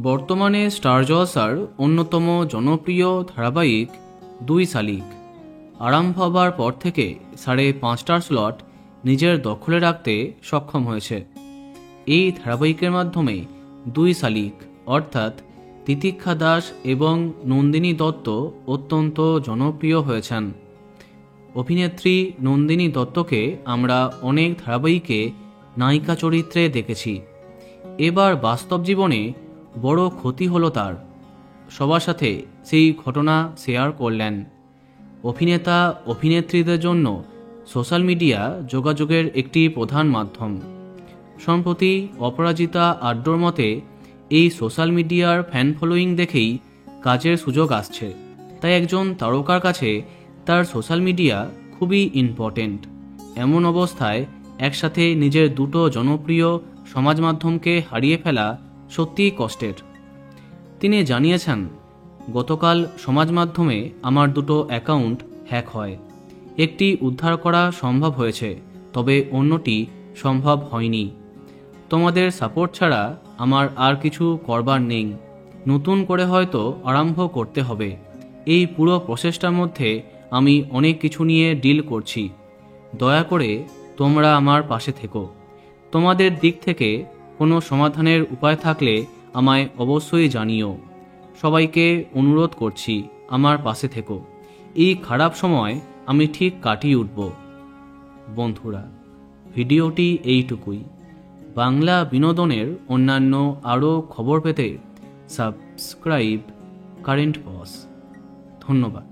বর্তমানে স্টার জলসার অন্যতম জনপ্রিয় ধারাবাহিক দুই শালিক আরম্ভ হবার পর থেকে 5:30টার স্লট নিজের দখলে রাখতে সক্ষম হয়েছে। এই ধারাবাহিকের মাধ্যমে দুই শালিক অর্থাৎ তিতিক্ষা দাস এবং নন্দিনী দত্ত অত্যন্ত জনপ্রিয় হয়েছেন। অভিনেত্রী নন্দিনী দত্তকে আমরা অনেক ধারাবাহিকে নায়িকা চরিত্রে দেখেছি। এবার বাস্তব জীবনে বড় ক্ষতি হলো তার। সবার সাথে সেই ঘটনা শেয়ার করলেন। অভিনেতা অভিনেত্রীদের জন্য সোশ্যাল মিডিয়া যোগাযোগের একটি প্রধান মাধ্যম। সম্প্রতি অপরাজিতা আড্ডোর মতে এই সোশ্যাল মিডিয়ার ফ্যান ফলোয়িং দেখেই কাজের সুযোগ আসছে। তাই একজন তারকার কাছে তার সোশ্যাল মিডিয়া খুবই ইম্পর্টেন্ট। এমন অবস্থায় একসাথে নিজের দুটো জনপ্রিয় সমাজ মাধ্যমকে হারিয়ে ফেলা সত্যিই কষ্টের। তিনি জানিয়েছেন, গতকাল সমাজ মাধ্যমে আমার দুটো অ্যাকাউন্ট হ্যাক হয়। একটি উদ্ধার করা সম্ভব হয়েছে, তবে অন্যটি সম্ভব হয়নি। তোমাদের সাপোর্ট ছাড়া আমার আর কিছু করবার নেই। নতুন করে হয়তো আরম্ভ করতে হবে। এই পুরো প্রসেসটার মধ্যে আমি অনেক কিছু নিয়ে ডিল করছি। দয়া করে তোমরা আমার পাশে থেকো। তোমাদের দিক থেকে কোনো সমাধানের উপায় থাকলে আমায় অবশ্যই জানিও। সবাইকে অনুরোধ করছি, আমার পাশে থেকো। এই খারাপ সময় আমি ঠিক কাটিয়ে উঠব। বন্ধুরা, ভিডিওটি এইটুকুই। বাংলা বিনোদনের অন্যান্য আরও খবর পেতে সাবস্ক্রাইব কারেন্ট বস। ধন্যবাদ।